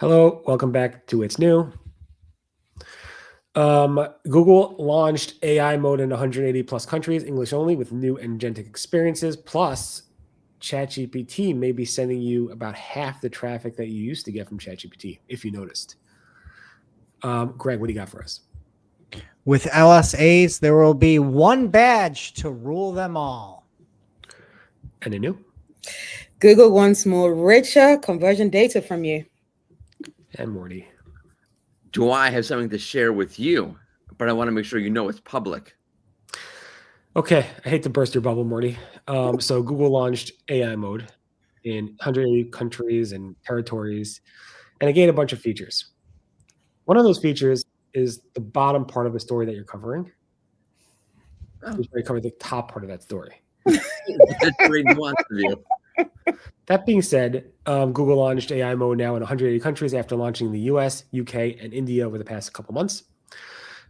Hello, welcome back to It's New. Google launched AI mode in 180 plus countries, English only, with new agentic experiences. Plus, ChatGPT may be sending you about half the traffic that you used to get from ChatGPT, if you noticed. Greg, what do you got for us? With LSAs, there will be one badge to rule them all. And new? Google wants more richer conversion data from you. And Morty. Do I have something to share with you? But I want to make sure you know it's public. Okay, I hate to burst your bubble, Morty. So Google launched AI mode in 180 countries and territories, and it gained a bunch of features. One of those features is the bottom part of the story that you're covering. You cover the top part of that story. That's very nuanced of you. That being said, Google launched AI mode now in 180 countries after launching in the US, UK, and India over the past couple months.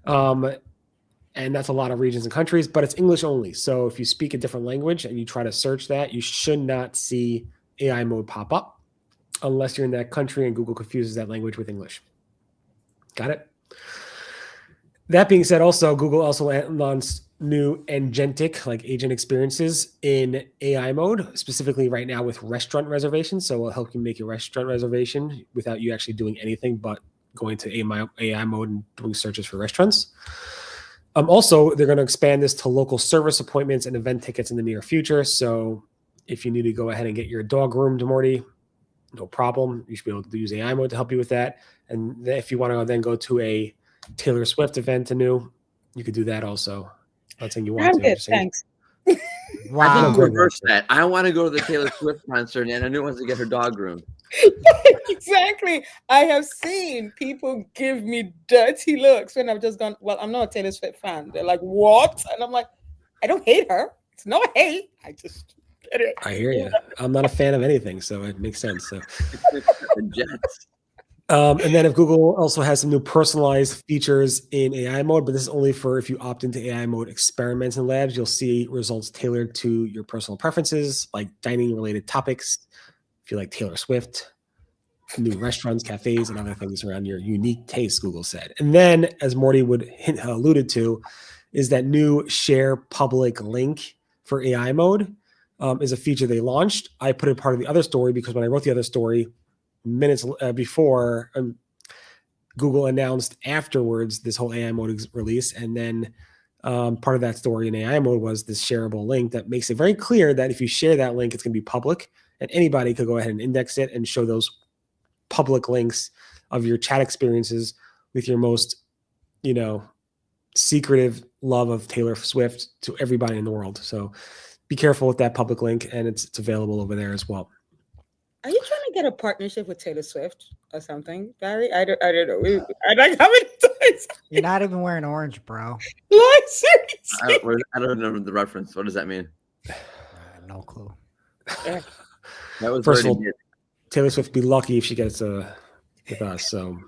And that's a lot of regions and countries, but it's English only. So if you speak a different language and you try to search that, you should not see AI mode pop up unless you're in that country and Google confuses that language with English. Got it? That being said, also, Google also launched new agentic, like agent experiences in AI mode, specifically right now with restaurant reservations. So it'll help you make your restaurant reservation without you actually doing anything but going to AI mode and doing searches for restaurants. Also, they're going to expand this to local service appointments and event tickets in the near future. So if you need to go ahead and get your dog groomed, Morty, no problem. You should be able to use AI mode to help you with that. And if you want to then go to a Taylor Swift event anew, you could do that also. Not saying you want to. Thanks. Wow. I think reverse that. I want to go to the Taylor Swift concert and Anu wants to get her dog groomed. Exactly. I have seen people give me dirty looks when I've just gone, well, I'm not a Taylor Swift fan. They're like, what? And I'm like, I don't hate her. It's not hate. I just get it. I hear you. I'm not a fan of anything, so it makes sense. So. Jets. And then if Google also has some new personalized features in AI mode, but this is only for if you opt into AI mode experiments and labs, you'll see results tailored to your personal preferences, like dining related topics. If you like Taylor Swift, new restaurants, cafes, and other things around your unique taste, Google said. And then, as Morty alluded to, is that new share public link for AI mode is a feature they launched. I put it part of the other story because when I wrote the other story, minutes before Google announced afterwards this whole AI mode release. And then part of that story in AI mode was this shareable link that makes it very clear that if you share that link, it's going to be public and anybody could go ahead and index it and show those public links of your chat experiences with your most, secretive love of Taylor Swift to everybody in the world. So be careful with that public link, and it's available over there as well. Are you trying to get a partnership with Taylor Swift or something, Barry? I don't know. I like how many times. You're not even wearing orange, bro. Like, seriously. I don't know the reference. What does that mean? No clue. Yeah. That was First of all, Taylor Swift be lucky if she gets with us. So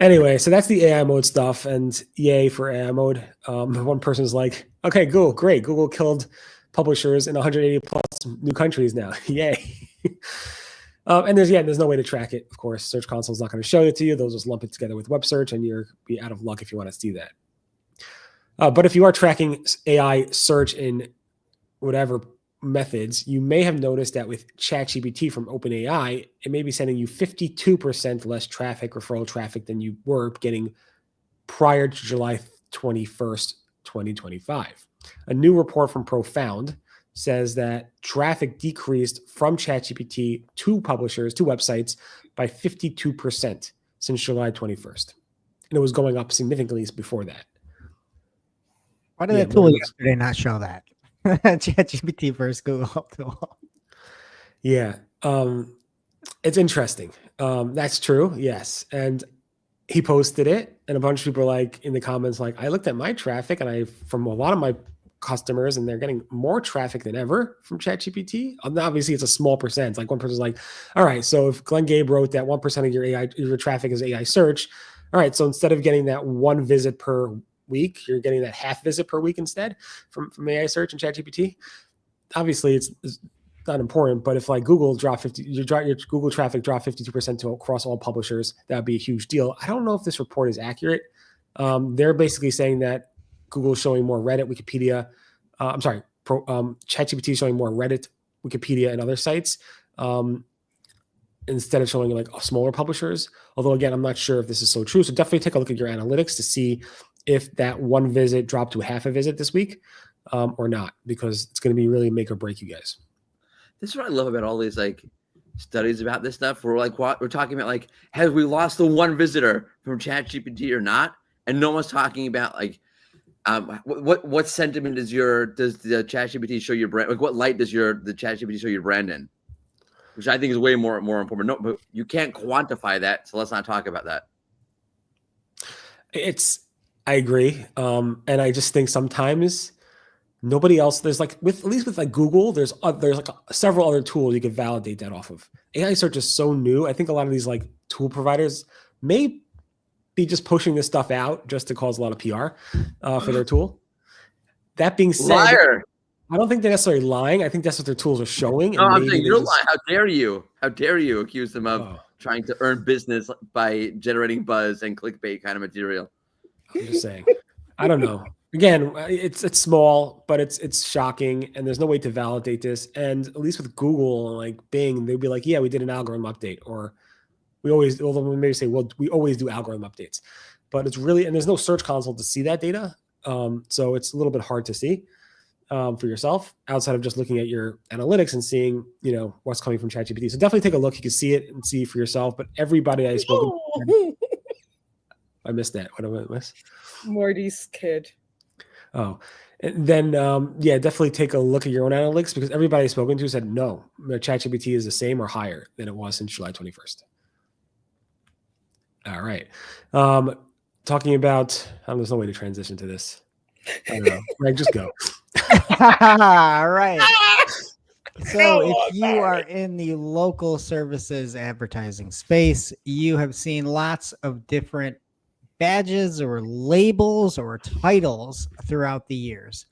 anyway, so that's the AI mode stuff, and yay for AI mode. One person's like, okay, Google, great. Google killed publishers in 180 plus new countries now. Yay. And there's no way to track it. Of course, Search Console is not going to show it to you. They'll just lump it together with web search and you'll be out of luck if you want to see that. But if you are tracking AI search in whatever methods, you may have noticed that with ChatGPT from OpenAI, it may be sending you 52% less referral traffic than you were getting prior to July 21st, 2025. A new report from Profound says that traffic decreased from ChatGPT to publishers, to websites, by 52% since July 21st. And it was going up significantly before that. Why did that tool yesterday not show that? ChatGPT versus Google. Yeah. It's interesting. That's true. Yes. And he posted it and a bunch of people are like in the comments, like, I looked at my traffic and from a lot of my customers and they're getting more traffic than ever from ChatGPT. Obviously it's a small percent. Like one person's like, all right, so if Glenn Gabe wrote that 1% of your traffic is AI search. All right. So instead of getting that one visit per week, you're getting that half visit per week instead from AI search and ChatGPT. Obviously it's not important, but if like Google drop your Google traffic dropped 52% across all publishers, that would be a huge deal. I don't know if this report is accurate. They're basically saying that Google is showing more Reddit, Wikipedia. ChatGPT is showing more Reddit, Wikipedia, and other sites instead of showing like smaller publishers. Although again, I'm not sure if this is so true. So definitely take a look at your analytics to see if that one visit dropped to half a visit this week or not, because it's going to be really make or break you guys. This is what I love about all these like studies about this stuff. We're talking about like, have we lost the one visitor from ChatGPT or not? And no one's talking about like, what sentiment does the ChatGPT show your brand? Like, what light does the ChatGPT show your brand in? Which I think is way more important. No, but you can't quantify that, so let's not talk about that. I agree, and I just think sometimes nobody else. There's like at least with like Google, there's like several other tools you can validate that off of. AI search is so new. I think a lot of these like tool providers may be just pushing this stuff out just to cause a lot of PR for their tool. That being said, liar. I don't think they're necessarily lying. I think that's what their tools are showing. No, I'm saying you're lying. How dare you? How dare you accuse them of trying to earn business by generating buzz and clickbait kind of material? I'm just saying. I don't know. Again, it's small, but it's shocking, and there's no way to validate this. And at least with Google, like Bing, they'd be like, "Yeah, we did an algorithm update," or although we maybe say, "Well, we always do algorithm updates," but it's really, and there's no search console to see that data, so it's a little bit hard to see. For yourself outside of just looking at your analytics and seeing, what's coming from ChatGPT. So definitely take a look. You can see it and see for yourself. But everybody I spoke to, I missed that. What did I miss? Morty's kid. Oh, and then definitely take a look at your own analytics, because everybody I've spoken to said no, ChatGPT is the same or higher than it was since July 21st. All right, talking about. There's no way to transition to this. I don't know. Like, just go. All right. So if you are in the local services advertising space, you have seen lots of different badges or labels or titles throughout the years.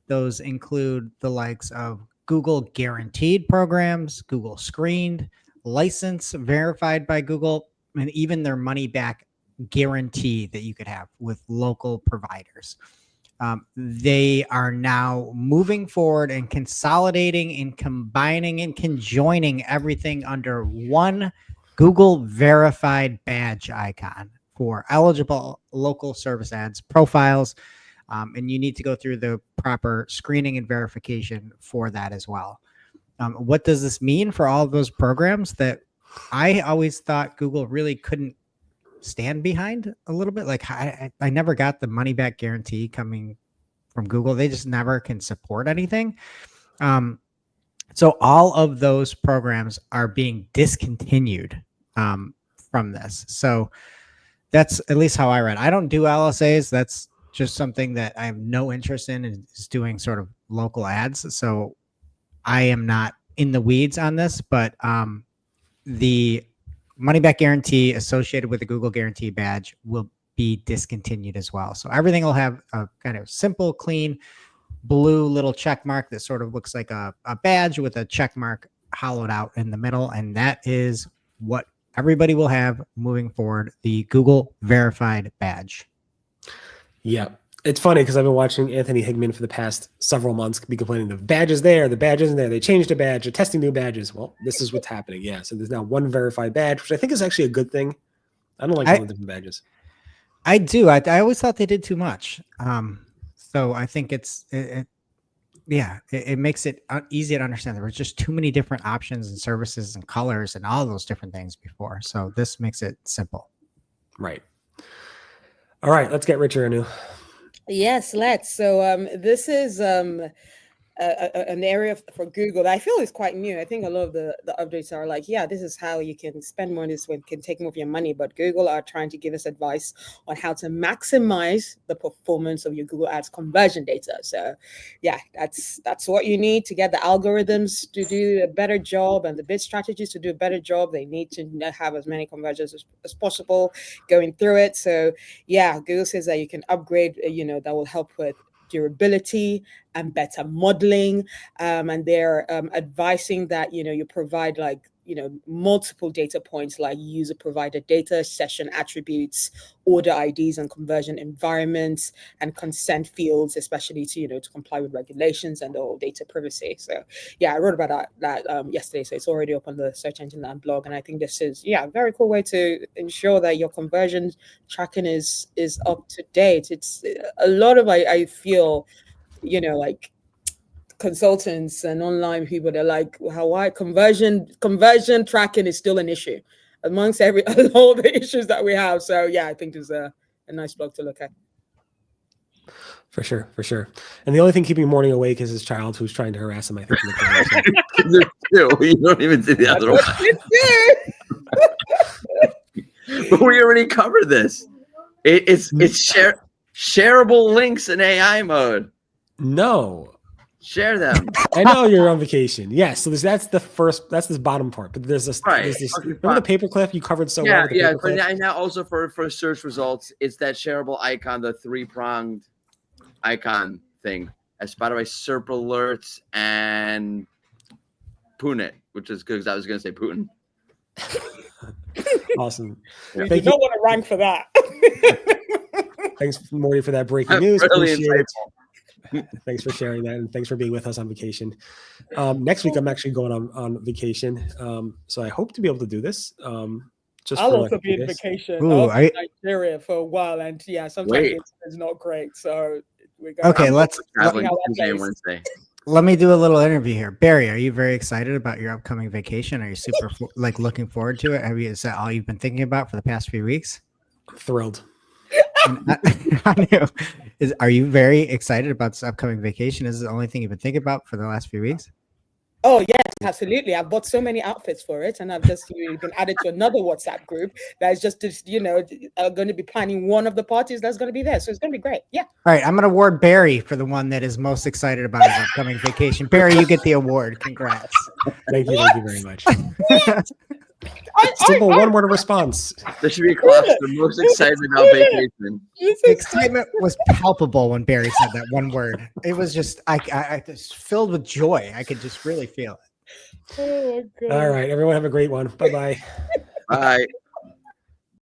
Those include the likes of Google guaranteed programs, Google screened, license verified by Google, and even their money back guarantee that you could have with local providers. They are now moving forward and consolidating and combining and conjoining everything under one Google verified badge icon for eligible local service ads profiles. And you need to go through the proper screening and verification for that as well. What does this mean for all of those programs that I always thought Google really couldn't stand behind a little bit? Like I never got the money back guarantee coming from Google. They just never can support anything. So all of those programs are being discontinued from this. So that's at least how I read. I don't do LSAs. That's just something that I have no interest in, is doing sort of local ads. So I am not in the weeds on this, but the money back guarantee associated with the Google guarantee badge will be discontinued as well. So everything will have a kind of simple, clean, blue little check mark that sort of looks like a badge with a check mark hollowed out in the middle. And that is what everybody will have moving forward, the Google verified badge. Yeah. It's funny because I've been watching Anthony Higman for the past several months be complaining the badge is there, the badge isn't there. They changed the badge, they're testing new badges. Well, this is what's happening. Yeah. So there's now one verified badge, which I think is actually a good thing. I don't like all the different badges. I do. I always thought they did too much. So I think it makes it easy to understand. There was just too many different options and services and colors and all those different things before. So this makes it simple. Right. All right. Let's get richer, Anu. Yes, let's. So this is an area for Google that I feel is quite new. I think a lot of the updates are like, yeah, this is how you can spend more, this way can take more of your money. But Google are trying to give us advice on how to maximize the performance of your Google Ads conversion data. So yeah, that's what you need to get the algorithms to do a better job and the bid strategies to do a better job. They need to have as many conversions as possible going through it. So yeah, Google says that you can upgrade, that will help with durability and better modeling. And they're advising that, you provide like, multiple data points like user provided data, session attributes, order IDs and conversion environments, and consent fields, especially to, to comply with regulations and the whole data privacy. So yeah, I wrote about that yesterday. So it's already up on the Search Engine Roundtable blog. And I think this is, a very cool way to ensure that your conversion tracking is up to date. It's a lot of, I feel, like consultants and online people, they're like, why conversion tracking is still an issue amongst all the issues that we have. So yeah, I think it's a nice blog to look at. For sure. And the only thing keeping morning awake is his child who's trying to harass him, I think. There's two. You don't even see the other one. But we already covered this. It's shareable links in AI mode. No. Share them. I know you're on vacation. Yes. So that's this bottom part. But there's this, right. Remember the paperclip you covered so well? Yeah. But now also for search results, it's that shareable icon, the 3-pronged icon thing. As by the way, SERP alerts and Punit, which is good because I was going to say Putin. Awesome. Yeah. You don't want to rank for that. Thanks, Morty, for that breaking news. Really Appreciate it. Thanks for sharing that, and thanks for being with us on vacation. Next week, I'm actually going on vacation, so I hope to be able to do this. I'll also be on vacation. I'll be in Nigeria for a while, and sometimes it's not great. So we're going. Okay, let me do a little interview here. Barry, are you very excited about your upcoming vacation? Are you super looking forward to it? Is that all you've been thinking about for the past few weeks? I'm thrilled. I knew. Are you very excited about this upcoming vacation? Is it the only thing you've been thinking about for the last few weeks? Oh, yes, absolutely. I've bought so many outfits for it, and I've just been added to another WhatsApp group that's just going to be planning one of the parties that's going to be there. So it's going to be great. Yeah. All right. I'm going to award Barry for the one that is most excited about his upcoming vacation. Barry, you get the award. Congrats. Thank you very much. Simple one-word response. There should be a class for most excited about vacation. The excitement was palpable when Barry said that one word. It was just, I just filled with joy. I could just really feel it. Oh my God. All right, everyone have a great one. Bye-bye. Bye.